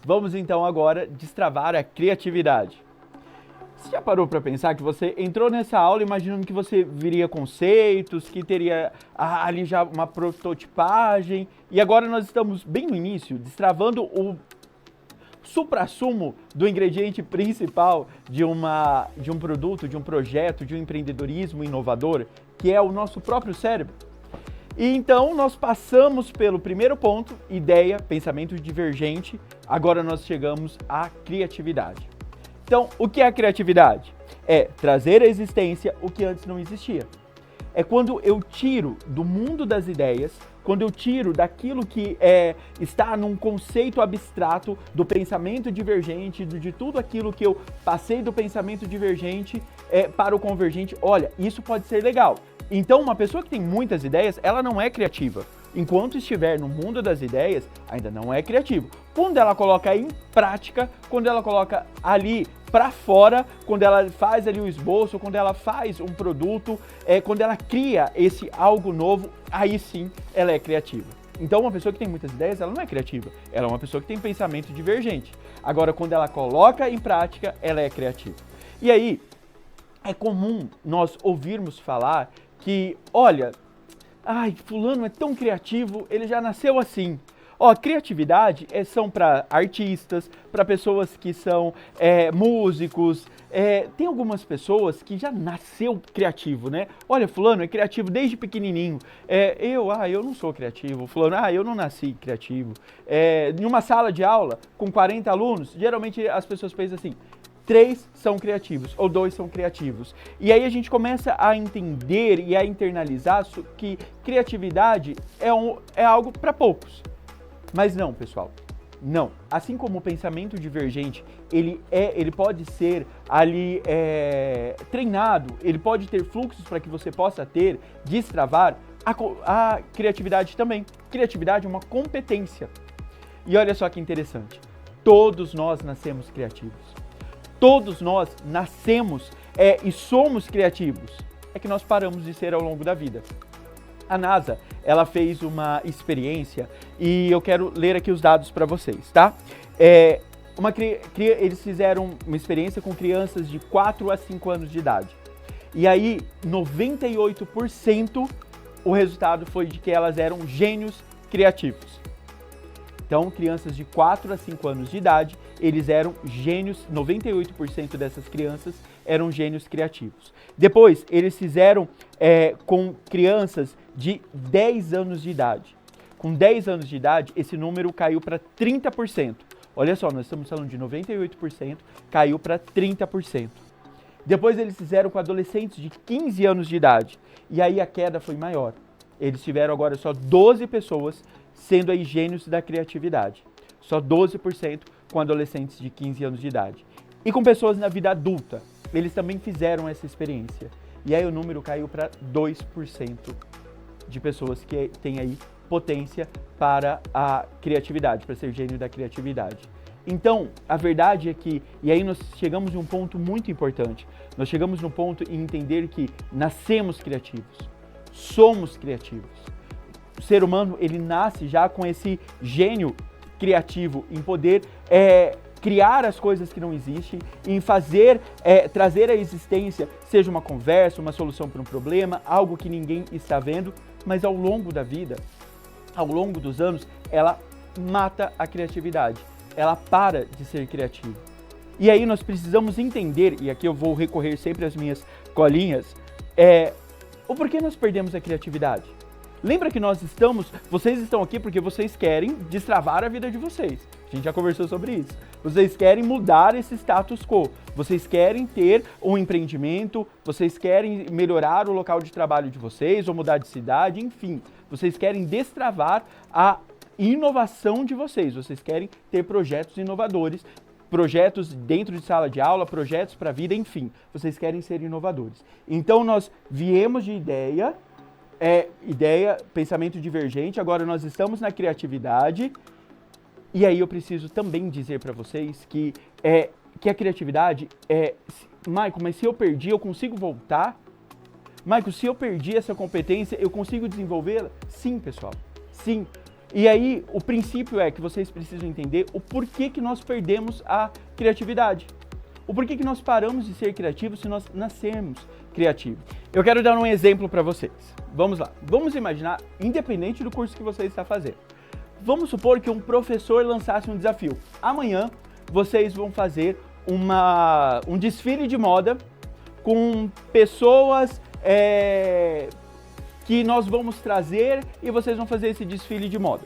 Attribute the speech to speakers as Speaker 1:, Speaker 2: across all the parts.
Speaker 1: Vamos então agora destravar a criatividade. Você já parou para pensar que você entrou nessa aula imaginando que você viria conceitos, que teria ali já uma prototipagem, e agora nós estamos bem no início, destravando o suprassumo do ingrediente principal de um produto, de um projeto, de um empreendedorismo inovador, que é o nosso próprio cérebro. E então nós passamos pelo primeiro ponto, ideia, pensamento divergente, agora nós chegamos à criatividade. Então, o que é a criatividade? É trazer à existência o que antes não existia. É quando eu tiro do mundo das ideias, quando eu tiro daquilo que está num conceito abstrato do pensamento divergente, de tudo aquilo que eu passei do pensamento divergente para o convergente. Olha, isso pode ser legal. Então, uma pessoa que tem muitas ideias, ela não é criativa. Enquanto estiver no mundo das ideias, ainda não é criativo. Quando ela coloca em prática, quando ela coloca ali para fora, quando ela faz ali o esboço, quando ela faz um produto, quando ela cria esse algo novo, aí sim ela é criativa. Então, uma pessoa que tem muitas ideias, ela não é criativa. Ela é uma pessoa que tem pensamento divergente. Agora, quando ela coloca em prática, ela é criativa. E aí, é comum nós ouvirmos falar que, olha, fulano é tão criativo, ele já nasceu assim. Criatividade são para artistas, para pessoas que são músicos. Tem algumas pessoas que já nasceu criativo, né? Olha, fulano é criativo desde pequenininho. Eu não sou criativo. Fulano, eu não nasci criativo. Em uma sala de aula com 40 alunos, geralmente as pessoas pensam assim: 3 são criativos, ou 2 são criativos. E aí a gente começa a entender e a internalizar que criatividade é algo para poucos. Mas não, pessoal, não. Assim como o pensamento divergente, ele pode ser ali treinado, ele pode ter fluxos para que você possa destravar a criatividade também. Criatividade é uma competência. E olha só que interessante, todos nós nascemos criativos. Todos nós nascemos e somos criativos. É que nós paramos de ser ao longo da vida. A NASA, ela fez uma experiência e eu quero ler aqui os dados para vocês, tá? Eles fizeram uma experiência com crianças de 4 a 5 anos de idade. E aí, 98% o resultado foi de que elas eram gênios criativos. Então, crianças de 4 a 5 anos de idade, eles eram gênios, 98% dessas crianças eram gênios criativos. Depois, eles fizeram com crianças de 10 anos de idade. Com 10 anos de idade, esse número caiu para 30%. Olha só, nós estamos falando de 98%, caiu para 30%. Depois, eles fizeram com adolescentes de 15 anos de idade. E aí a queda foi maior. Eles tiveram agora só 12 pessoas sendo aí gênios da criatividade. Só 12% com adolescentes de 15 anos de idade. E com pessoas na vida adulta, eles também fizeram essa experiência. E aí o número caiu para 2% de pessoas que têm aí potência para a criatividade, para ser gênio da criatividade. Então, a verdade é que, e aí nós chegamos num ponto muito importante, nós chegamos num ponto em entender que nascemos criativos, somos criativos. O ser humano, ele nasce já com esse gênio criativo em poder criar as coisas que não existem, em fazer, trazer à existência, seja uma conversa, uma solução para um problema, algo que ninguém está vendo, mas ao longo da vida, ao longo dos anos, ela mata a criatividade, ela para de ser criativa. E aí nós precisamos entender, e aqui eu vou recorrer sempre às minhas colinhas, o porquê nós perdemos a criatividade. Lembra que vocês estão aqui porque vocês querem destravar a vida de vocês. A gente já conversou sobre isso. Vocês querem mudar esse status quo. Vocês querem ter um empreendimento, vocês querem melhorar o local de trabalho de vocês, ou mudar de cidade, enfim. Vocês querem destravar a inovação de vocês. Vocês querem ter projetos inovadores, projetos dentro de sala de aula, projetos para a vida, enfim. Vocês querem ser inovadores. Então nós viemos de ideia, pensamento divergente, agora nós estamos na criatividade, e aí eu preciso também dizer para vocês que a criatividade Michael, mas se eu perdi, eu consigo voltar? Michael, se eu perdi essa competência, eu consigo desenvolvê-la? Sim, pessoal, sim. E aí, o princípio é que vocês precisam entender o porquê que nós perdemos a criatividade. O porquê que nós paramos de ser criativos se nós nascermos criativos. Eu quero dar um exemplo para vocês. Vamos lá. Vamos imaginar, independente do curso que você está fazendo. Vamos supor que um professor lançasse um desafio. Amanhã, vocês vão fazer um desfile de moda com pessoas que nós vamos trazer e vocês vão fazer esse desfile de moda.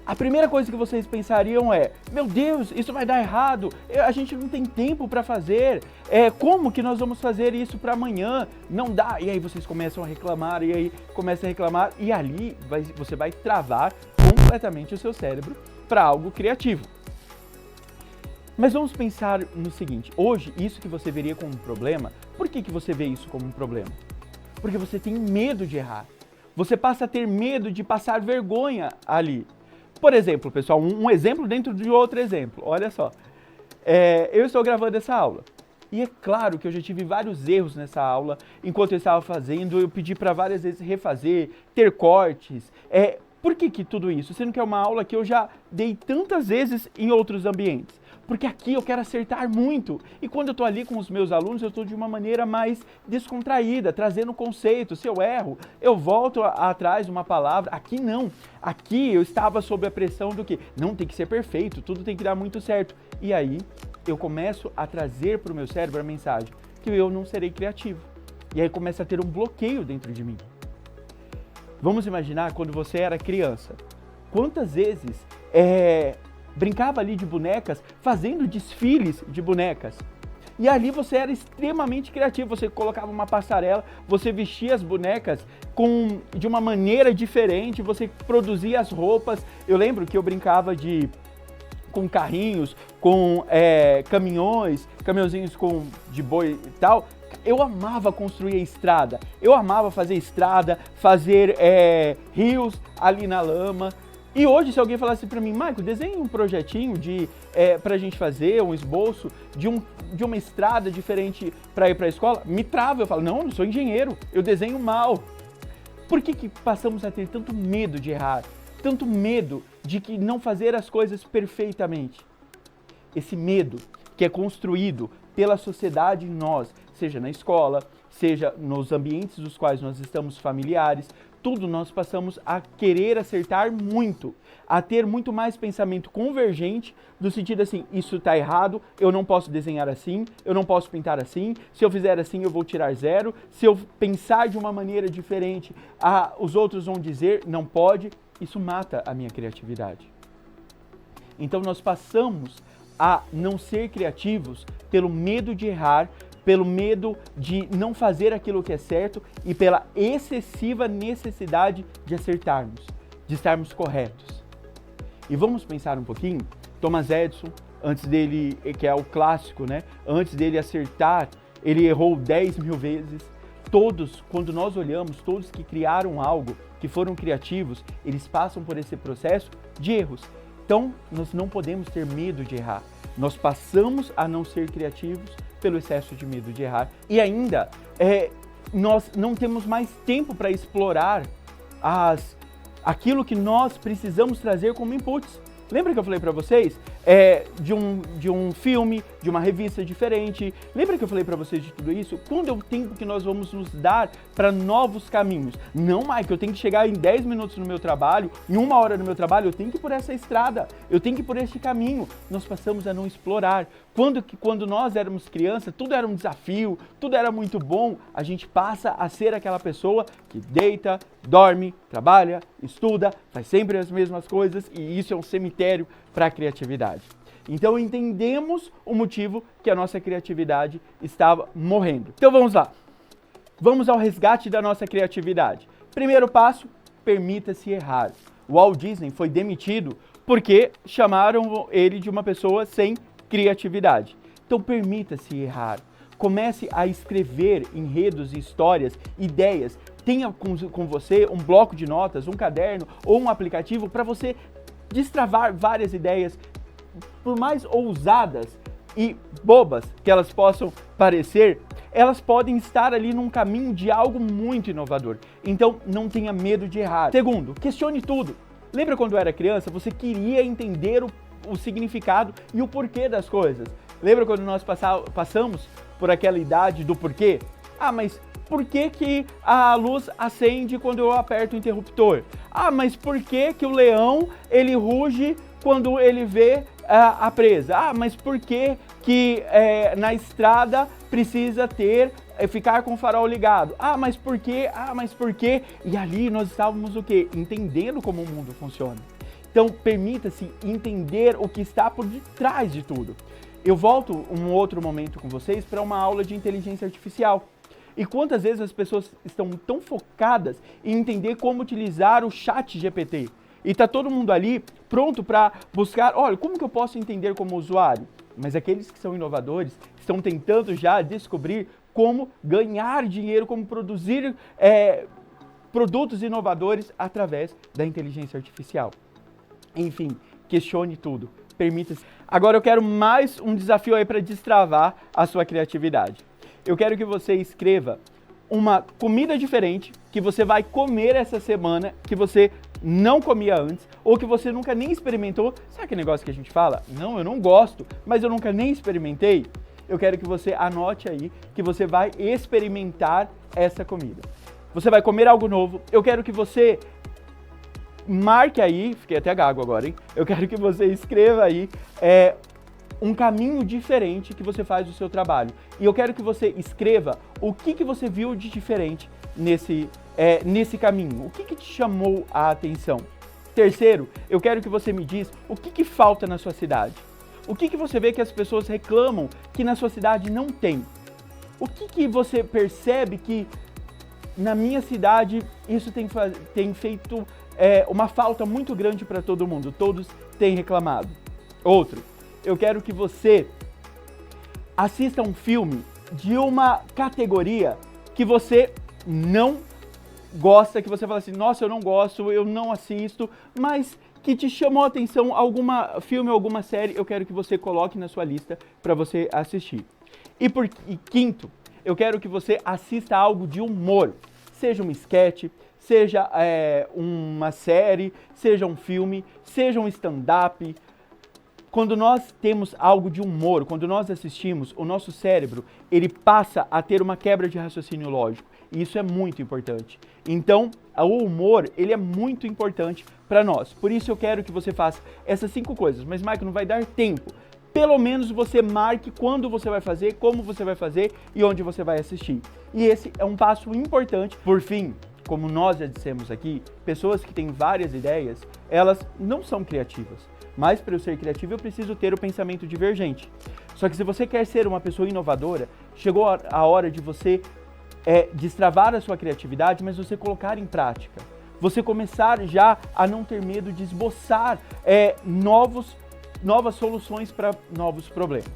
Speaker 1: A primeira coisa que vocês pensariam é, meu Deus, isso vai dar errado, a gente não tem tempo para fazer, como que nós vamos fazer isso para amanhã? Não dá. E aí vocês começam a reclamar, e ali você vai travar completamente o seu cérebro para algo criativo. Mas vamos pensar no seguinte, hoje, isso que você veria como um problema, por que você vê isso como um problema? Porque você tem medo de errar. Você passa a ter medo de passar vergonha ali. Por exemplo, pessoal, um exemplo dentro de outro exemplo. Olha só, eu estou gravando essa aula. E é claro que eu já tive vários erros nessa aula. Enquanto eu estava fazendo, eu pedi para várias vezes refazer, ter cortes. Por que tudo isso? Sendo que é uma aula que eu já dei tantas vezes em outros ambientes. Porque aqui eu quero acertar muito. E quando eu estou ali com os meus alunos, eu estou de uma maneira mais descontraída, trazendo conceito. Se eu erro, eu volto atrás de uma palavra. Aqui não. Aqui eu estava sob a pressão do que não tem que ser perfeito, tudo tem que dar muito certo. E aí eu começo a trazer para o meu cérebro a mensagem que eu não serei criativo. E aí começa a ter um bloqueio dentro de mim. Vamos imaginar quando você era criança. Quantas vezes brincava ali de bonecas, fazendo desfiles de bonecas. E ali você era extremamente criativo, você colocava uma passarela, você vestia as bonecas de uma maneira diferente, você produzia as roupas. Eu lembro que eu brincava com carrinhos, com caminhãozinhos de boi e tal. Eu amava construir a estrada, eu amava fazer estrada, fazer rios ali na lama. E hoje, se alguém falasse pra mim, Michael, desenhe um projetinho pra gente fazer, um esboço de uma estrada diferente pra ir pra escola, me trava. Eu falo, não, eu não sou engenheiro, eu desenho mal. Por que passamos a ter tanto medo de errar? Tanto medo de não fazer as coisas perfeitamente? Esse medo que é construído pela sociedade em nós, seja na escola, seja nos ambientes dos quais nós estamos familiares, tudo nós passamos a querer acertar muito, a ter muito mais pensamento convergente, do sentido assim, isso está errado, eu não posso desenhar assim, eu não posso pintar assim, se eu fizer assim eu vou tirar 0, se eu pensar de uma maneira diferente, os outros vão dizer, não pode, isso mata a minha criatividade. Então nós passamos a não ser criativos pelo medo de errar, pelo medo de não fazer aquilo que é certo e pela excessiva necessidade de acertarmos, de estarmos corretos. E vamos pensar um pouquinho, Thomas Edison, antes dele, que é o clássico, né? Antes dele acertar, ele errou 10.000 vezes. Todos, quando nós olhamos, todos que criaram algo, que foram criativos, eles passam por esse processo de erros. Então, nós não podemos ter medo de errar. Nós passamos a não ser criativos pelo excesso de medo de errar. E ainda, nós não temos mais tempo para explorar aquilo que nós precisamos trazer como inputs. Lembra que eu falei para vocês de um filme, de uma revista diferente? Lembra que eu falei para vocês de tudo isso? Quando é o tempo que nós vamos nos dar para novos caminhos? Não, Mike, eu tenho que chegar em 10 minutos no meu trabalho, em 1 hora no meu trabalho, eu tenho que ir por essa estrada, eu tenho que ir por este caminho. Nós passamos a não explorar. Quando nós éramos crianças, tudo era um desafio, tudo era muito bom, a gente passa a ser aquela pessoa que deita, dorme, trabalha, estuda, faz sempre as mesmas coisas e isso é um cemitério para a criatividade. Então entendemos o motivo que a nossa criatividade estava morrendo. Então vamos lá. Vamos ao resgate da nossa criatividade. Primeiro passo, permita-se errar. O Walt Disney foi demitido porque chamaram ele de uma pessoa sem criatividade. Então permita-se errar. Comece a escrever enredos, histórias, ideias. Tenha com você um bloco de notas, um caderno ou um aplicativo para você destravar várias ideias, por mais ousadas e bobas que elas possam parecer, elas podem estar ali num caminho de algo muito inovador. Então, não tenha medo de errar. Segundo, questione tudo. Lembra quando era criança, você queria entender o significado e o porquê das coisas? Lembra quando nós passamos por aquela idade do porquê? Ah, mas por que a luz acende quando eu aperto o interruptor? Ah, mas por que o leão, ele ruge quando ele vê a presa? Ah, mas por que na estrada precisa ficar com o farol ligado? Ah, mas por quê? Ah, mas por quê? E ali nós estávamos o quê? Entendendo como o mundo funciona. Então, permita-se entender o que está por detrás de tudo. Eu volto um outro momento com vocês para uma aula de inteligência artificial. E quantas vezes as pessoas estão tão focadas em entender como utilizar o chat GPT? E tá todo mundo ali pronto para buscar, olha, como que eu posso entender como usuário? Mas aqueles que são inovadores estão tentando já descobrir como ganhar dinheiro, como produzir produtos inovadores através da inteligência artificial. Enfim, questione tudo, permita-se. Agora eu quero mais um desafio aí para destravar a sua criatividade. Eu quero que você escreva uma comida diferente que você vai comer essa semana, que você não comia antes, ou que você nunca nem experimentou. Sabe aquele negócio que a gente fala? Não, eu não gosto, mas eu nunca nem experimentei. Eu quero que você anote aí que você vai experimentar essa comida. Você vai comer algo novo. Eu quero que você marque aí, fiquei até gago agora, hein? Eu quero que você escreva aí um caminho diferente que você faz do seu trabalho. E eu quero que você escreva o que você viu de diferente nesse caminho. O que te chamou a atenção? Terceiro, eu quero que você me diz o que falta na sua cidade. O que você vê que as pessoas reclamam que na sua cidade não tem? O que você percebe que na minha cidade isso tem feito uma falta muito grande para todo mundo? Todos têm reclamado. Outro, eu quero que você assista um filme de uma categoria que você não gosta, que você fala assim, nossa, eu não gosto, eu não assisto, mas que te chamou a atenção algum filme, alguma série, eu quero que você coloque na sua lista para você assistir. E quinto, eu quero que você assista algo de humor, seja um sketch, seja uma série, seja um filme, seja um stand-up. Quando nós temos algo de humor, quando nós assistimos, o nosso cérebro, ele passa a ter uma quebra de raciocínio lógico. E isso é muito importante. Então, o humor, ele é muito importante para nós. Por isso eu quero que você faça essas 5 coisas. Mas, Michael, não vai dar tempo. Pelo menos você marque quando você vai fazer, como você vai fazer e onde você vai assistir. E esse é um passo importante. Por fim, como nós já dissemos aqui, pessoas que têm várias ideias, elas não são criativas. Mas para eu ser criativo eu preciso ter o pensamento divergente. Só que se você quer ser uma pessoa inovadora, chegou a hora de você destravar a sua criatividade, mas você colocar em prática. Você começar já a não ter medo de esboçar novas soluções para novos problemas.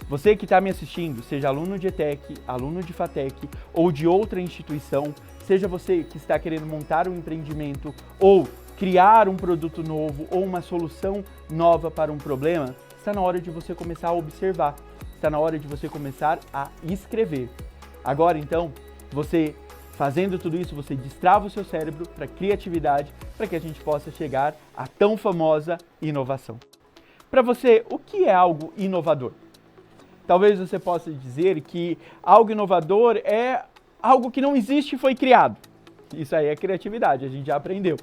Speaker 1: Você que está me assistindo, seja aluno de ETEC, aluno de FATEC ou de outra instituição, seja você que está querendo montar um empreendimento ou criar um produto novo ou uma solução nova para um problema, está na hora de você começar a observar, está na hora de você começar a escrever. Agora então, você fazendo tudo isso, você destrava o seu cérebro para a criatividade, para que a gente possa chegar à tão famosa inovação. Para você, o que é algo inovador? Talvez você possa dizer que algo inovador é algo que não existe e foi criado. Isso aí é criatividade, a gente já aprendeu.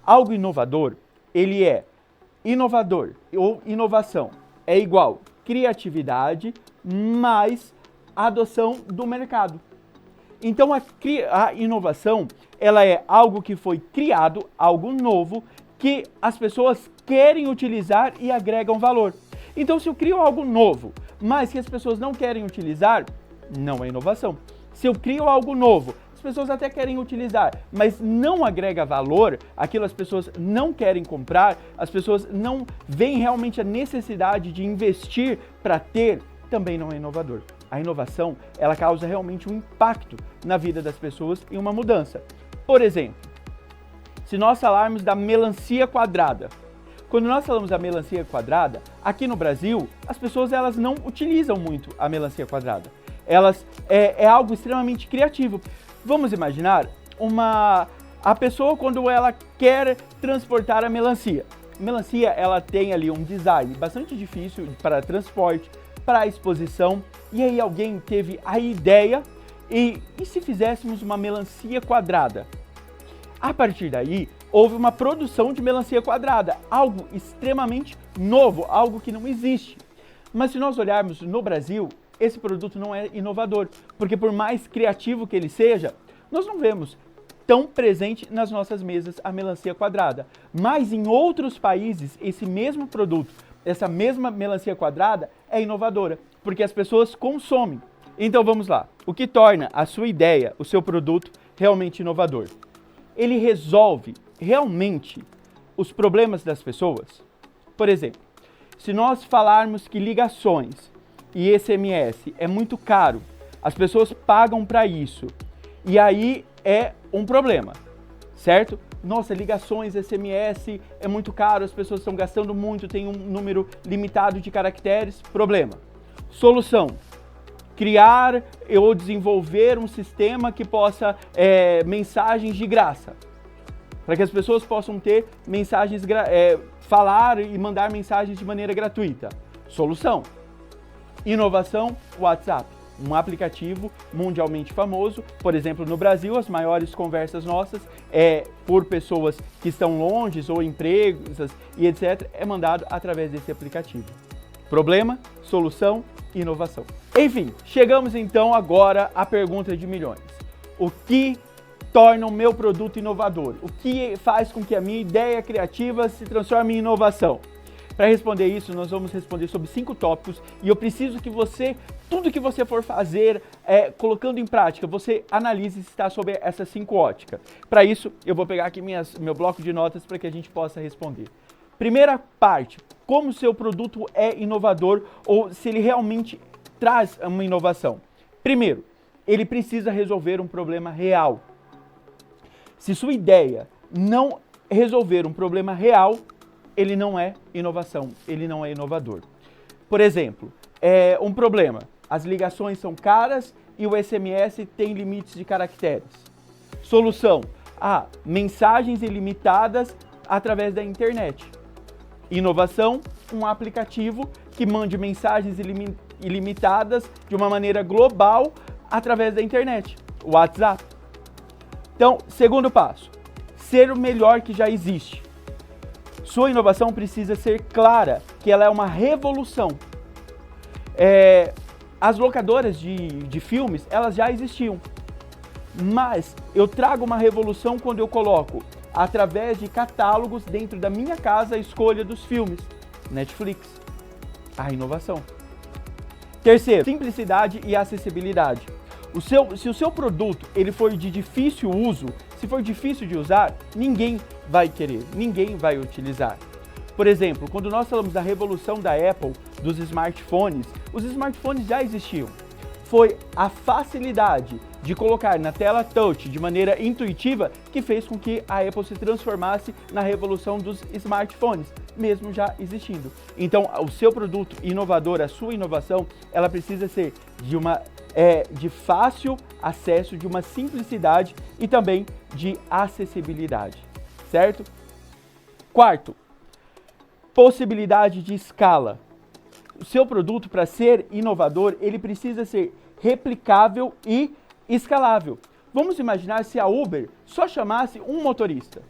Speaker 1: Algo inovador, ele é inovador ou inovação é igual criatividade mais adoção do mercado. Então a inovação, ela é algo que foi criado, algo novo, que as pessoas querem utilizar e agregam valor. Então se eu crio algo novo, mas que as pessoas não querem utilizar, não é inovação. Se eu crio algo novo, as pessoas até querem utilizar, mas não agrega valor, aquilo as pessoas não querem comprar, as pessoas não veem realmente a necessidade de investir para ter, também não é inovador. A inovação, ela causa realmente um impacto na vida das pessoas e uma mudança. Por exemplo, se nós falarmos da melancia quadrada, quando nós falamos da melancia quadrada, aqui no Brasil, as pessoas elas não utilizam muito a melancia quadrada. é algo extremamente criativo. Vamos imaginar a pessoa quando ela quer transportar a melancia. Melancia, ela tem ali um design bastante difícil para transporte, para exposição, e aí alguém teve a ideia, e se fizéssemos uma melancia quadrada? A partir daí, houve uma produção de melancia quadrada, algo extremamente novo, algo que não existe. Mas se nós olharmos no Brasil, esse produto não é inovador, porque por mais criativo que ele seja, nós não vemos tão presente nas nossas mesas a melancia quadrada. Mas em outros países, esse mesmo produto, essa mesma melancia quadrada é inovadora, porque as pessoas consomem. Então vamos lá, o que torna a sua ideia, o seu produto, realmente inovador? Ele resolve realmente os problemas das pessoas? Por exemplo, se nós falarmos que ligações e SMS é muito caro, as pessoas pagam para isso, e aí é um problema, certo? Nossa, ligações, SMS é muito caro, as pessoas estão gastando muito, tem um número limitado de caracteres, problema. Solução: criar ou desenvolver um sistema que possa mensagens de graça, para que as pessoas possam ter mensagens, falar e mandar mensagens de maneira gratuita. Solução: inovação, WhatsApp. Um aplicativo mundialmente famoso, por exemplo, no Brasil, as maiores conversas nossas por pessoas que estão longe ou empresas e etc. é mandado através desse aplicativo. Problema, solução, inovação. Enfim, chegamos então agora à pergunta de milhões. O que torna o meu produto inovador? O que faz com que a minha ideia criativa se transforme em inovação? Para responder isso, nós vamos responder sobre 5 tópicos e eu preciso que você, tudo que você for fazer, colocando em prática, você analise se está sob essas 5 óticas. Para isso, eu vou pegar aqui meu bloco de notas para que a gente possa responder. Primeira parte, como o seu produto é inovador ou se ele realmente traz uma inovação. Primeiro, ele precisa resolver um problema real. Se sua ideia não resolver um problema real, ele não é inovação, ele não é inovador. Por exemplo, um problema: as ligações são caras e o SMS tem limites de caracteres. Solução: mensagens ilimitadas através da internet. Inovação: um aplicativo que mande mensagens ilimitadas de uma maneira global através da internet, o WhatsApp. Então, segundo passo: ser o melhor que já existe. Sua inovação precisa ser clara, que ela é uma revolução. As locadoras de filmes, elas já existiam. Mas eu trago uma revolução quando eu coloco, através de catálogos dentro da minha casa, a escolha dos filmes. Netflix. A inovação. Terceiro, simplicidade e acessibilidade. Se o seu produto ele for de difícil uso, se for difícil de usar, ninguém vai querer, ninguém vai utilizar. Por exemplo, quando nós falamos da revolução da Apple, dos smartphones, os smartphones já existiam. Foi a facilidade de colocar na tela touch de maneira intuitiva que fez com que a Apple se transformasse na revolução dos smartphones, mesmo já existindo. Então, o seu produto inovador, a sua inovação, ela precisa ser de fácil acesso, de uma simplicidade e também de acessibilidade, certo? Quarto, possibilidade de escala. O seu produto, para ser inovador, ele precisa ser replicável e escalável. Vamos imaginar se a Uber só chamasse um motorista.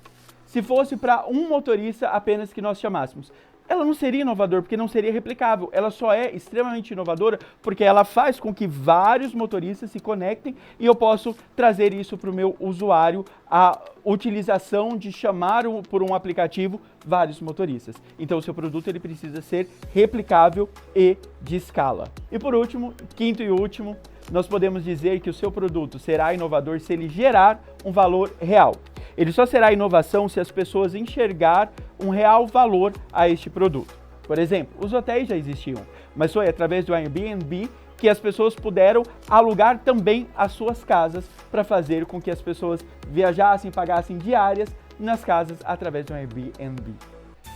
Speaker 1: Se fosse para um motorista apenas que nós chamássemos, ela não seria inovadora, porque não seria replicável. Ela só é extremamente inovadora porque ela faz com que vários motoristas se conectem e eu posso trazer isso para o meu usuário, a utilização de chamar por um aplicativo vários motoristas. Então o seu produto ele precisa ser replicável e de escala. E por último, quinto e último, nós podemos dizer que o seu produto será inovador se ele gerar um valor real. Ele só será inovação se as pessoas enxergar um real valor a este produto. Por exemplo, os hotéis já existiam, mas foi através do Airbnb que as pessoas puderam alugar também as suas casas para fazer com que as pessoas viajassem, pagassem diárias nas casas através do Airbnb.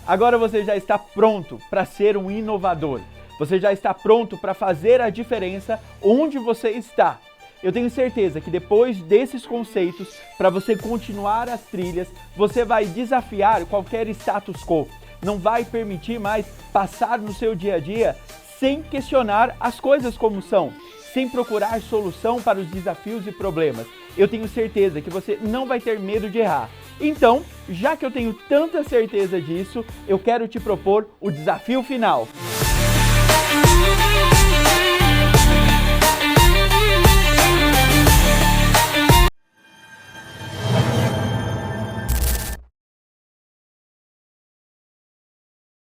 Speaker 1: Agora você já está pronto para ser um inovador. Você já está pronto para fazer a diferença onde você está. Eu tenho certeza que depois desses conceitos, para você continuar as trilhas, você vai desafiar qualquer status quo. Não vai permitir mais passar no seu dia a dia sem questionar as coisas como são, sem procurar solução para os desafios e problemas. Eu tenho certeza que você não vai ter medo de errar. Então, já que eu tenho tanta certeza disso, eu quero te propor o desafio final.